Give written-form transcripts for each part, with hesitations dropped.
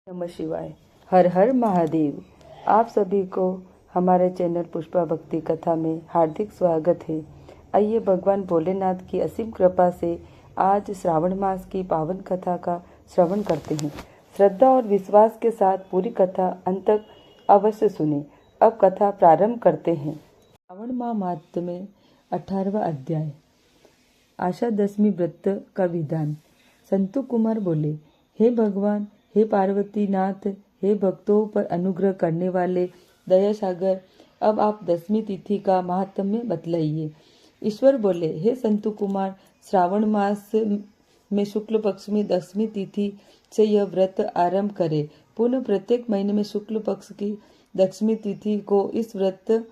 नमः शिवाय। हर हर महादेव। आप सभी को हमारे चैनल पुष्पा भक्ति कथा में हार्दिक स्वागत है। आइए भगवान भोलेनाथ की असीम कृपा से आज श्रावण मास की पावन कथा का श्रवण करते हैं। श्रद्धा और विश्वास के साथ पूरी कथा अंत तक अवश्य सुने। अब कथा प्रारंभ करते हैं। श्रावण माह महात्म्य 18वां अध्याय। आषाढ़ दशमी व्रत का विधान। संतु कुमार बोले, हे भगवान, हे पार्वती नाथ, हे भक्तों पर अनुग्रह करने वाले दया सागर, अब आप दशमी तिथि का महात्म्य बतलाइए। ईश्वर बोले, हे संतु कुमार, श्रावण मास में शुक्ल पक्ष में दशमी तिथि से यह व्रत आरंभ करें। पुनः प्रत्येक महीने में शुक्ल पक्ष की दशमी तिथि को इस व्रत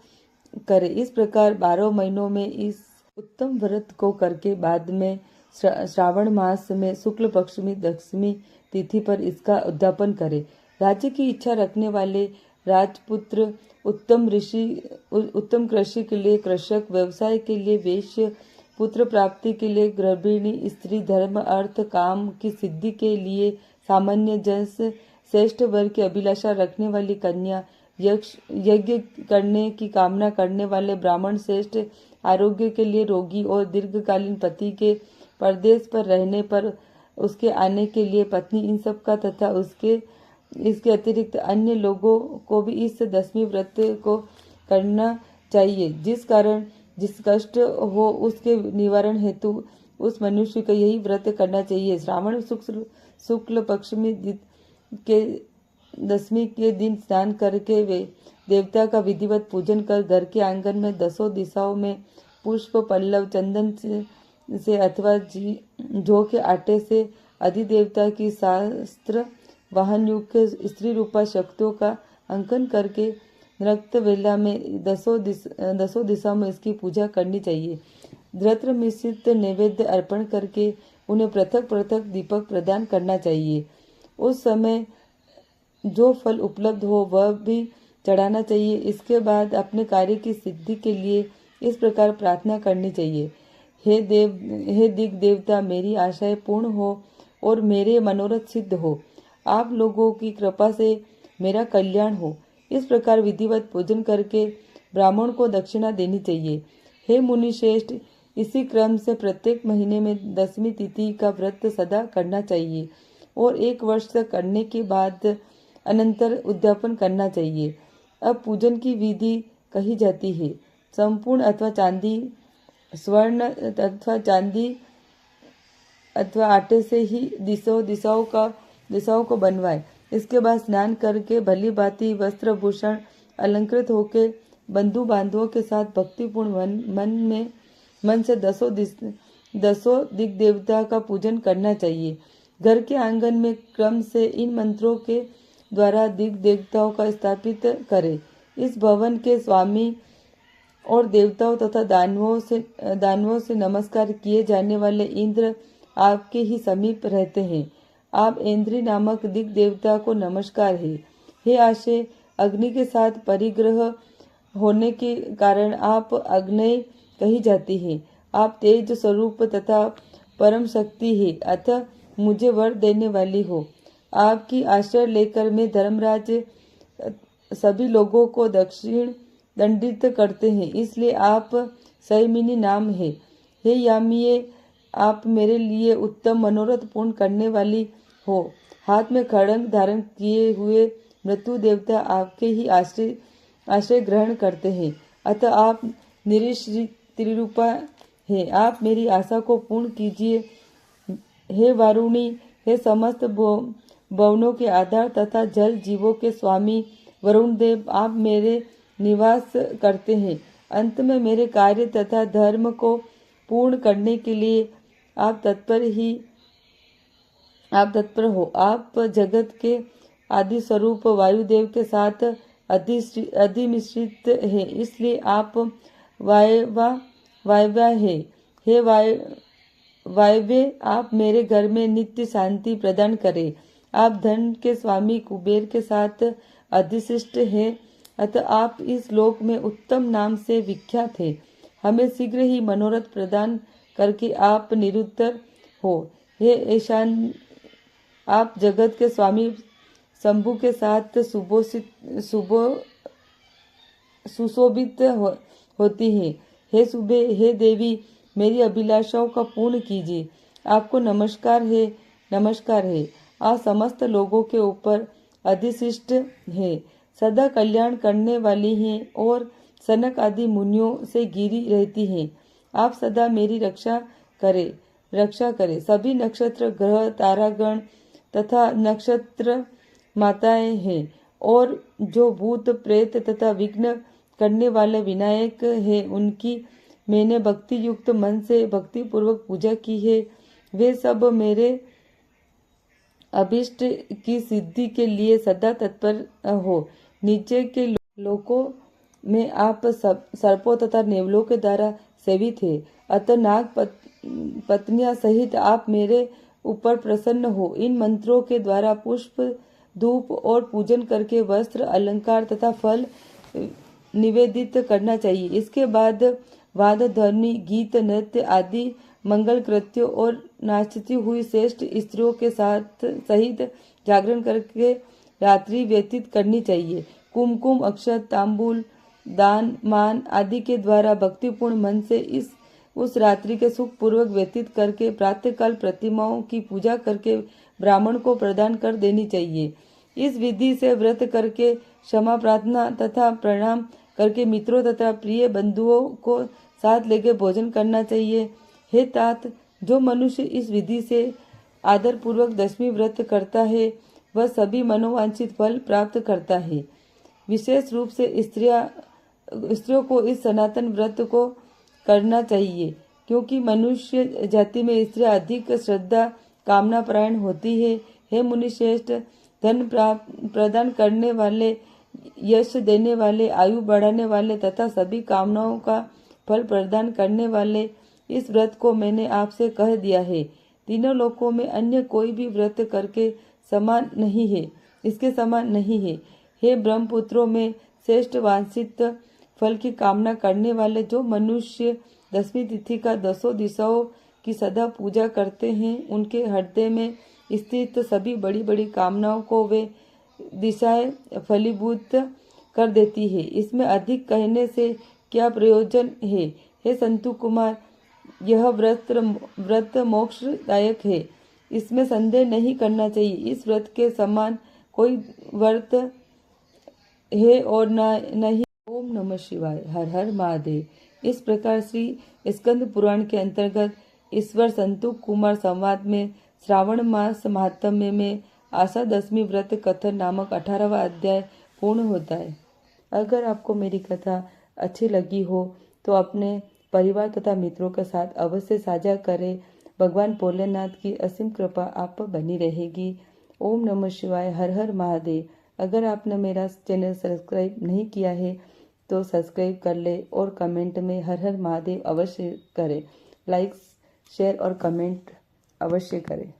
करें। इस प्रकार 12 महीनों में इस उत्तम व्रत को करके बाद में श्रावण मास में शुक्ल पक्ष में दशमी तिथि पर इसका उद्यापन करें। राज्य की इच्छा रखने वाले राजपुत्र, उत्तम ऋषि, उत्तम कृषि के लिए कृषक, व्यवसाय के लिए वैश्य, पुत्र प्राप्ति के लिए गर्भिणी स्त्री, धर्म अर्थ काम की सिद्धि के लिए सामान्य जन, श्रेष्ठ वर्ग की अभिलाषा रखने वाली कन्या, यज्ञ करने की कामना करने वाले ब्राह्मण, श्रेष्ठ आरोग्य के लिए रोगी और दीर्घकालीन पति के परदेश पर रहने पर उसके आने के लिए पत्नी, इन सब का तथा इसके अतिरिक्त अन्य लोगों को भी इस दशमी व्रत को करना चाहिए। जिस कारण जिस कष्ट हो उसके निवारण हेतु उस मनुष्य को यही व्रत करना चाहिए। श्रावण शुक्ल पक्ष में के दशमी के दिन स्नान करके वे देवता का विधिवत पूजन कर घर के आंगन में 10 दिशाओं में पुष्प, पल्लव, चंदन से अथवा जौ के आटे से अधिदेवता की शास्त्र वाहन युक्त स्त्री रूपा शक्तियों का अंकन करके नृत्य वेला में 10 दिशाओं में इसकी पूजा करनी चाहिए। द्रव्य मिश्रित नैवेद्य अर्पण करके उन्हें पृथक पृथक दीपक प्रदान करना चाहिए। उस समय जो फल उपलब्ध हो वह भी चढ़ाना चाहिए। इसके बाद अपने कार्य की सिद्धि के लिए इस प्रकार प्रार्थना करनी चाहिए, हे दिग देवता, मेरी आशाएं पूर्ण हो और मेरे मनोरथ सिद्ध हो। आप लोगों की कृपा से मेरा कल्याण हो। इस प्रकार विधिवत पूजन करके ब्राह्मण को दक्षिणा देनी चाहिए। हे मुनि श्रेष्ठ, इसी क्रम से प्रत्येक महीने में दशमी तिथि का व्रत सदा करना चाहिए और 1 वर्ष तक करने के बाद अनंतर उद्यापन करना चाहिए। अब पूजन की विधि कही जाती है। संपूर्ण अथवा चांदी, स्वर्ण अथवा चांदी अथवा आटे से ही दिशाओं को बनवाए। इसके बाद स्नान करके भली भांति वस्त्र भूषण अलंकृत होकर बंधु बांधवों के साथ भक्तिपूर्ण मन से 10 दिग देवता का पूजन करना चाहिए। घर के आंगन में क्रम से इन मंत्रों के द्वारा दिग देवताओं का स्थापित करें। इस भवन के स्वामी और देवताओं तथा दानवों से नमस्कार किए जाने वाले इंद्र आपके ही समीप रहते हैं। आप इंद्री नामक दिग देवता को नमस्कार है। हे आशे, अग्नि के साथ परिग्रह होने के कारण आप अग्नेय कही जाती है। आप तेज स्वरूप तथा परम शक्ति है, अतः मुझे वर देने वाली हो। आपकी आश्रय लेकर मैं धर्मराज सभी लोगों को दंडित करते हैं, इसलिए आप संयमिनी नाम है। हे यामिये, आप मेरे लिए उत्तम मनोरथ पूर्ण करने वाली हो। हाथ में खड्ग धारण किए हुए मृत्यु देवता आपके ही आश्रय ग्रहण करते हैं, अतः आप त्रिरूपा है। आप मेरी आशा को पूर्ण कीजिए। हे वारुणी, हे समस्त भवनों के आधार तथा जल जीवों के स्वामी वरुण देव, आप मेरे निवास करते हैं। अंत में मेरे कार्य तथा धर्म को पूर्ण करने के लिए आप तत्पर हो। आप जगत के आदि स्वरूप वायुदेव के साथ अधिमिश्रित है, इसलिए आप वायव्य है। हे वायव्य, आप मेरे घर में नित्य शांति प्रदान करें। आप धन के स्वामी कुबेर के साथ अधिष्ठित है, अतः आप इस लोक में उत्तम नाम से विख्यात है। हमें शीघ्र ही मनोरथ प्रदान करके आप निरुत्तर हो। हे ईशान, आप जगत के स्वामी शंभू के साथ सुशोभित होती है। हे देवी, मेरी अभिलाषाओं का पूर्ण कीजिए। आपको नमस्कार है। आप समस्त लोगों के ऊपर अधिष्ठित है, सदा कल्याण करने वाली हैं और सनक आदि मुनियों से घिरी रहती हैं। आप सदा मेरी रक्षा करें। सभी नक्षत्र, ग्रह, तारागण तथा नक्षत्र माताएं हैं और जो भूत प्रेत तथा विघ्न करने वाले विनायक हैं, उनकी मैंने भक्ति युक्त मन से भक्ति पूर्वक पूजा की है। वे सब मेरे अभिष्ट की सिद्धि के लिए सदा तत्पर हो। नीचे के लोकों में आप सर्पों तथा नेवलों के द्वारा सेवित है, अतः नाग पत्नियां सहित आप मेरे ऊपर प्रसन्न हो। इन मंत्रों के द्वारा पुष्प, धूप और पूजन करके वस्त्र, अलंकार तथा फल निवेदित करना चाहिए। इसके बाद वाद, ध्वनि, गीत, नृत्य आदि मंगल कृत्यों और नाचती हुई श्रेष्ठ स्त्रियों के सहित जागरण करके रात्रि व्यतीत करनी चाहिए। कुमकुम, अक्षत, तांबूल, दान, मान आदि के द्वारा भक्तिपूर्ण मन से उस रात्रि के सुख पूर्वक व्यतीत करके प्रातःकाल प्रतिमाओं की पूजा करके ब्राह्मण को प्रदान कर देनी चाहिए। इस विधि से व्रत करके क्षमा प्रार्थना तथा प्रणाम करके मित्रों तथा प्रिय बंधुओं को साथ लेकर भोजन करना चाहिए। हे तात, जो मनुष्य इस विधि से आदर पूर्वक दशमी व्रत करता है, वह सभी मनोवांछित फल प्राप्त करता है। विशेष रूप से स्त्रियों को इस सनातन व्रत को करना चाहिए, क्योंकि मनुष्य जाति में स्त्रियां अधिक श्रद्धा कामना परायण होती है। हे मुनिश्रेष्ठ, धन प्रदान करने वाले, यश देने वाले, आयु बढ़ाने वाले तथा सभी कामनाओं का फल प्रदान करने वाले इस व्रत को मैंने आपसे कह दिया है। तीनों लोकों में अन्य कोई भी व्रत करके इसके समान नहीं है। हे ब्रह्मपुत्रों में श्रेष्ठ वांछित फल की कामना करने वाले जो मनुष्य दशमी तिथि का 10 दिशाओं की सदा पूजा करते हैं, उनके हृदय में स्थित सभी बड़ी बड़ी कामनाओं को वे दिशाएं फलीभूत कर देती है। इसमें अधिक कहने से क्या प्रयोजन है। हे संतु कुमार, यह व्रत मोक्षदायक है, इसमें संदेह नहीं करना चाहिए। इस व्रत के समान कोई व्रत है और नहीं। ओम नमः शिवाय। हर हर महादेव। इस प्रकार श्री स्कंद पुराण के अंतर्गत ईश्वर संतुक कुमार संवाद में श्रावण मास महात्म्य में आषाढ़ दशमी व्रत कथन नामक 18वां अध्याय पूर्ण होता है। अगर आपको मेरी कथा अच्छी लगी हो तो अपने परिवार तथा मित्रों के साथ अवश्य साझा करें। भगवान भोलेनाथ की असीम कृपा आप पर बनी रहेगी। ओम नमः शिवाय। हर हर महादेव। अगर आपने मेरा चैनल सब्सक्राइब नहीं किया है तो सब्सक्राइब कर ले और कमेंट में हर हर महादेव अवश्य करें। लाइक, शेयर और कमेंट अवश्य करें।